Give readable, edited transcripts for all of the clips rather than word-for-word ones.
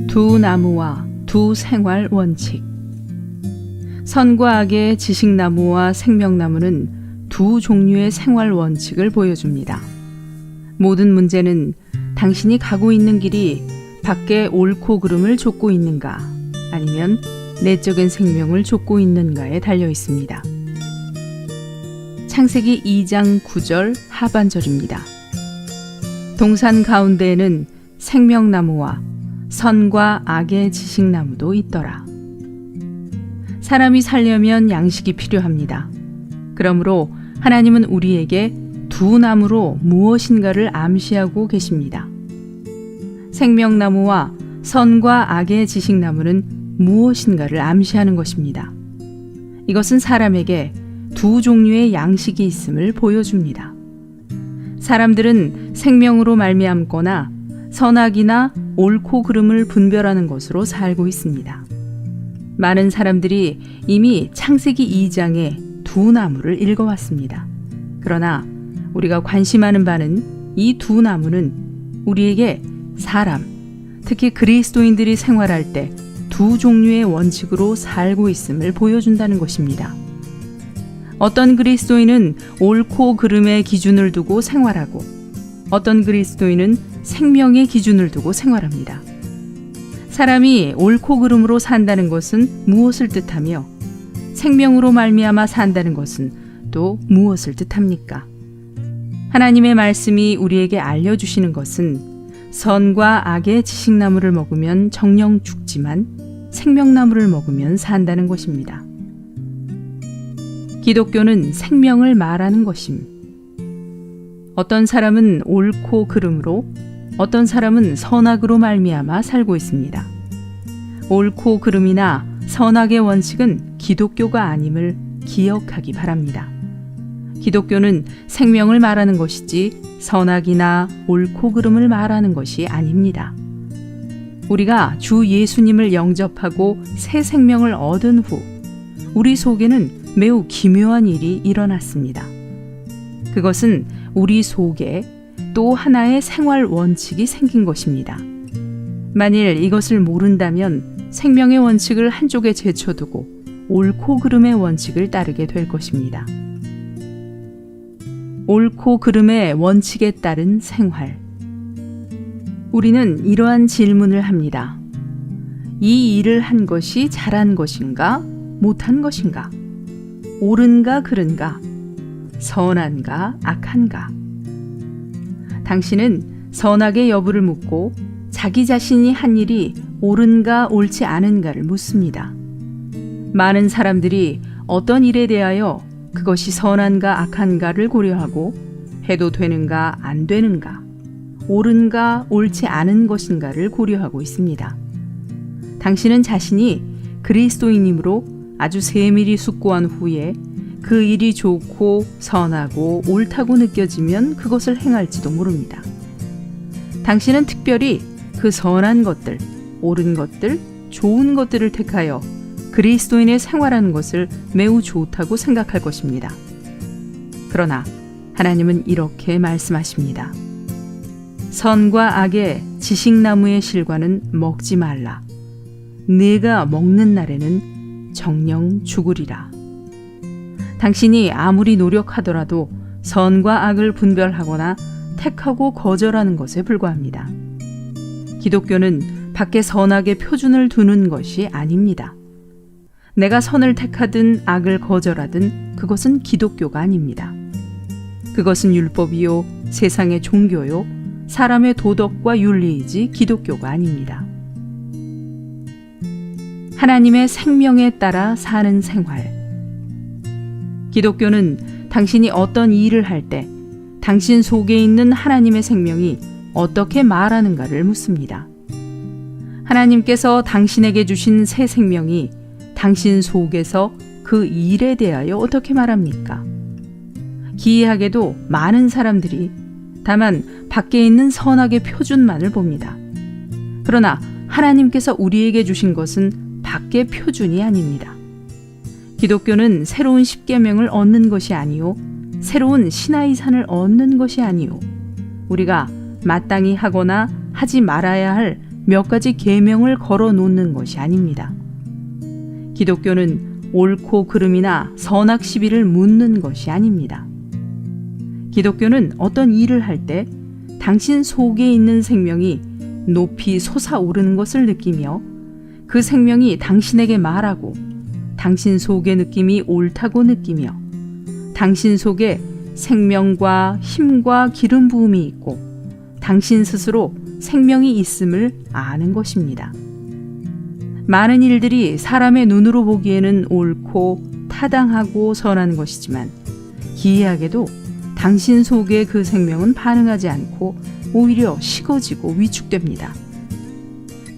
두 나무와 두 생활 원칙. 선과 악의 지식나무와 생명나무는 두 종류의 생활 원칙을 보여줍니다. 모든 문제는 당신이 가고 있는 길이 밖에 옳고 그름을 좇고 있는가, 아니면 내적인 생명을 좇고 있는가에 달려 있습니다. 창세기 2장 9절 하반절입니다. 동산 가운데에는 생명나무와 선과 악의 지식나무도 있더라. 사람이 살려면 양식이 필요합니다. 그러므로 하나님은 우리에게 두 나무로 무엇인가를 암시하고 계십니다. 생명나무와 선과 악의 지식나무는 무엇인가를 암시하는 것입니다. 이것은 사람에게 두 종류의 양식이 있음을 보여줍니다. 사람들은 생명으로 말미암거나 선악이나 옳고 그름을 분별하는 것으로 살고 있습니다. 많은 사람들이 이미 창세기 2장의 두 나무를 읽어왔습니다. 그러나 우리가 관심하는 바는 이 두 나무는 우리에게 사람, 특히 그리스도인들이 생활할 때 두 종류의 원칙으로 살고 있음을 보여준다는 것입니다. 어떤 그리스도인은 옳고 그름의 기준을 두고 생활하고, 어떤 그리스도인은 생명의 기준을 두고 생활합니다. 사람이 옳고 그름으로 산다는 것은 무엇을 뜻하며 생명으로 말미암아 산다는 것은 또 무엇을 뜻합니까? 하나님의 말씀이 우리에게 알려주시는 것은 선과 악의 지식나무를 먹으면 정령 죽지만 생명나무를 먹으면 산다는 것입니다. 기독교는 생명을 말하는 것임. 어떤 사람은 옳고 그름으로, 어떤 사람은 선악으로 말미암아 살고 있습니다. 옳고 그름이나 선악의 원칙은 기독교가 아님을 기억하기 바랍니다. 기독교는 생명을 말하는 것이지 선악이나 옳고 그름을 말하는 것이 아닙니다. 우리가 주 예수님을 영접하고 새 생명을 얻은 후 우리 속에는 매우 기묘한 일이 일어났습니다. 그것은 우리 속에 또 하나의 생활 원칙이 생긴 것입니다. 만일 이것을 모른다면 생명의 원칙을 한쪽에 제쳐두고 옳고 그름의 원칙을 따르게 될 것입니다. 옳고 그름의 원칙에 따른 생활. 우리는 이러한 질문을 합니다. 이 일을 한 것이 잘한 것인가, 못한 것인가? 옳은가, 그른가? 선한가, 악한가? 당신은 선악의 여부를 묻고 자기 자신이 한 일이 옳은가, 옳지 않은가를 묻습니다. 많은 사람들이 어떤 일에 대하여 그것이 선한가, 악한가를 고려하고 해도 되는가, 안 되는가, 옳은가, 옳지 않은 것인가를 고려하고 있습니다. 당신은 자신이 그리스도인이므로 아주 세밀히 숙고한 후에 그 일이 좋고 선하고 옳다고 느껴지면 그것을 행할지도 모릅니다. 당신은 특별히 그 선한 것들, 옳은 것들, 좋은 것들을 택하여 그리스도인의 생활하는 것을 매우 좋다고 생각할 것입니다. 그러나 하나님은 이렇게 말씀하십니다. 선과 악의 지식나무의 실과는 먹지 말라. 네가 먹는 날에는 정녕 죽으리라. 당신이 아무리 노력하더라도 선과 악을 분별하거나 택하고 거절하는 것에 불과합니다. 기독교는 밖에 선악의 표준을 두는 것이 아닙니다. 내가 선을 택하든 악을 거절하든 그것은 기독교가 아닙니다. 그것은 율법이요, 세상의 종교요, 사람의 도덕과 윤리이지 기독교가 아닙니다. 하나님의 생명에 따라 사는 생활. 기독교는 당신이 어떤 일을 할 때 당신 속에 있는 하나님의 생명이 어떻게 말하는가를 묻습니다. 하나님께서 당신에게 주신 새 생명이 당신 속에서 그 일에 대하여 어떻게 말합니까? 기이하게도 많은 사람들이 다만 밖에 있는 선악의 표준만을 봅니다. 그러나 하나님께서 우리에게 주신 것은 밖의 표준이 아닙니다. 기독교는 새로운 십계명을 얻는 것이 아니요, 새로운 시나이산을 얻는 것이 아니요, 우리가 마땅히 하거나 하지 말아야 할 몇 가지 계명을 걸어 놓는 것이 아닙니다. 기독교는 옳고 그름이나 선악 시비를 묻는 것이 아닙니다. 기독교는 어떤 일을 할 때 당신 속에 있는 생명이 높이 솟아오르는 것을 느끼며 그 생명이 당신에게 말하고 당신 속의 느낌이 옳다고 느끼며 당신 속에 생명과 힘과 기름 부음이 있고 당신 스스로 생명이 있음을 아는 것입니다. 많은 일들이 사람의 눈으로 보기에는 옳고 타당하고 선한 것이지만 기이하게도 당신 속의 그 생명은 반응하지 않고 오히려 식어지고 위축됩니다.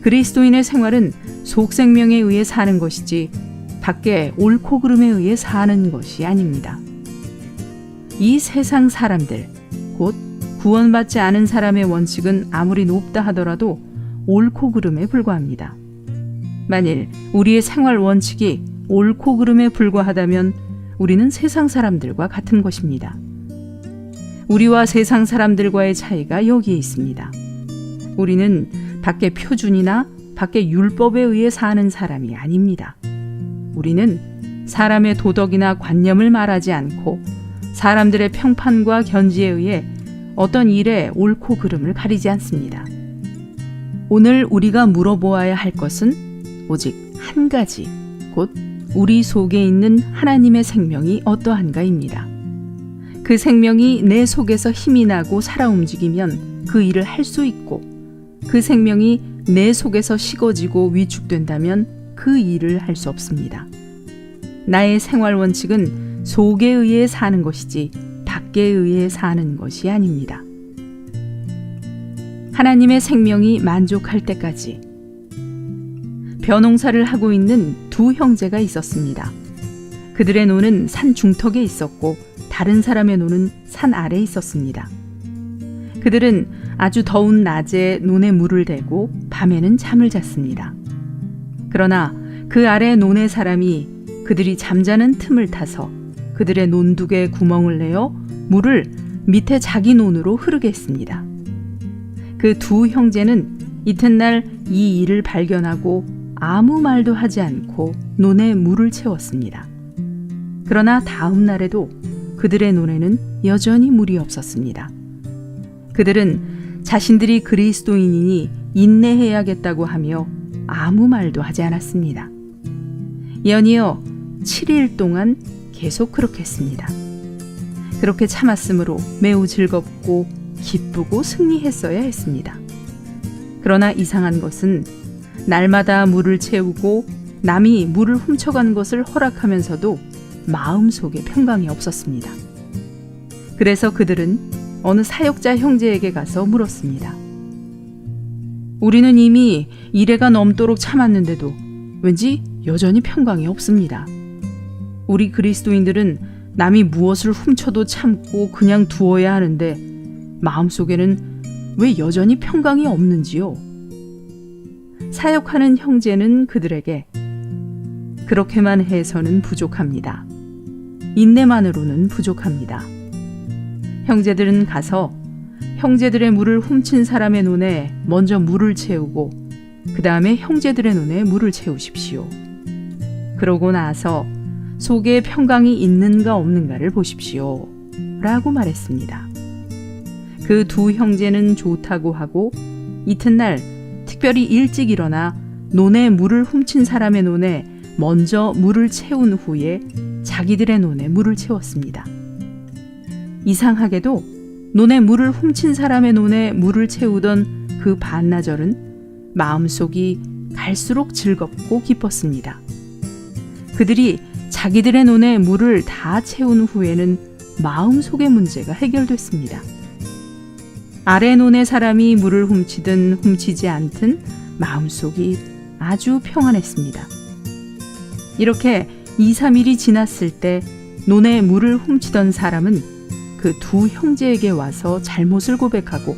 그리스도인의 생활은 속 생명에 의해 사는 것이지 밖에 옳고 그름에 의해 사는 것이 아닙니다. 이 세상 사람들, 곧 구원받지 않은 사람의 원칙은 아무리 높다 하더라도 옳고 그름에 불과합니다. 만일 우리의 생활 원칙이 옳고 그름에 불과하다면 우리는 세상 사람들과 같은 것입니다. 우리와 세상 사람들과의 차이가 여기에 있습니다. 우리는 밖의 표준이나 밖의 율법에 의해 사는 사람이 아닙니다. 우리는 사람의 도덕이나 관념을 말하지 않고 사람들의 평판과 견지에 의해 어떤 일에 옳고 그름을 가리지 않습니다. 오늘 우리가 물어보아야 할 것은 오직 한 가지, 곧 우리 속에 있는 하나님의 생명이 어떠한가입니다. 그 생명이 내 속에서 힘이 나고 살아 움직이면 그 일을 할 수 있고 그 생명이 내 속에서 식어지고 위축된다면 그 일을 할 수 없습니다. 나의 생활 원칙은 속에 의해 사는 것이지 밖에 의해 사는 것이 아닙니다. 하나님의 생명이 만족할 때까지 벼농사를 하고 있는 두 형제가 있었습니다. 그들의 노는 산 중턱에 있었고 다른 사람의 노는 산 아래에 있었습니다. 그들은 아주 더운 낮에 논에 물을 대고 밤에는 잠을 잤습니다. 그러나 그 아래 논의 사람이 그들이 잠자는 틈을 타서 그들의 논둑에 구멍을 내어 물을 밑에 자기 논으로 흐르게 했습니다. 그 두 형제는 이튿날 이 일을 발견하고 아무 말도 하지 않고 논에 물을 채웠습니다. 그러나 다음 날에도 그들의 논에는 여전히 물이 없었습니다. 그들은 자신들이 그리스도인이니 인내해야겠다고 하며 아무 말도 하지 않았습니다. 연이어 7일 동안 계속 그렇게 했습니다. 그렇게 참았으므로 매우 즐겁고 기쁘고 승리했어야 했습니다. 그러나 이상한 것은 날마다 물을 채우고 남이 물을 훔쳐간 것을 허락하면서도 마음속에 평강이 없었습니다. 그래서 그들은 어느 사역자 형제에게 가서 물었습니다. 우리는 이미 1회가 넘도록 참았는데도 왠지 여전히 평강이 없습니다. 우리 그리스도인들은 남이 무엇을 훔쳐도 참고 그냥 두어야 하는데 마음속에는 왜 여전히 평강이 없는지요? 사역하는 형제는 그들에게 그렇게만 해서는 부족합니다. 인내만으로는 부족합니다. 형제들은 가서 형제들의 물을 훔친 사람의 논에 먼저 물을 채우고 그 다음에 형제들의 논에 물을 채우십시오. 그러고 나서 속에 평강이 있는가 없는가를 보십시오. 라고 말했습니다. 그 두 형제는 좋다고 하고 이튿날 특별히 일찍 일어나 논에 물을 훔친 사람의 논에 먼저 물을 채운 후에 자기들의 논에 물을 채웠습니다. 이상하게도 논에 물을 훔친 사람의 논에 물을 채우던 그 반나절은 마음속이 갈수록 즐겁고 기뻤습니다. 그들이 자기들의 논에 물을 다 채운 후에는 마음속의 문제가 해결됐습니다. 아래 논의 사람이 물을 훔치든 훔치지 않든 마음속이 아주 평안했습니다. 이렇게 2, 3일이 지났을 때 논에 물을 훔치던 사람은 그 두 형제에게 와서 잘못을 고백하고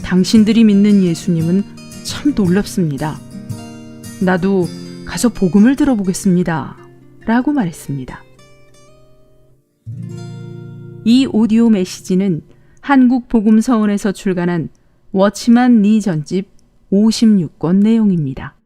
당신들이 믿는 예수님은 참 놀랍습니다. 나도 가서 복음을 들어보겠습니다. 라고 말했습니다. 이 오디오 메시지는 한국복음서원에서 출간한 워치만 니 전집 56권 내용입니다.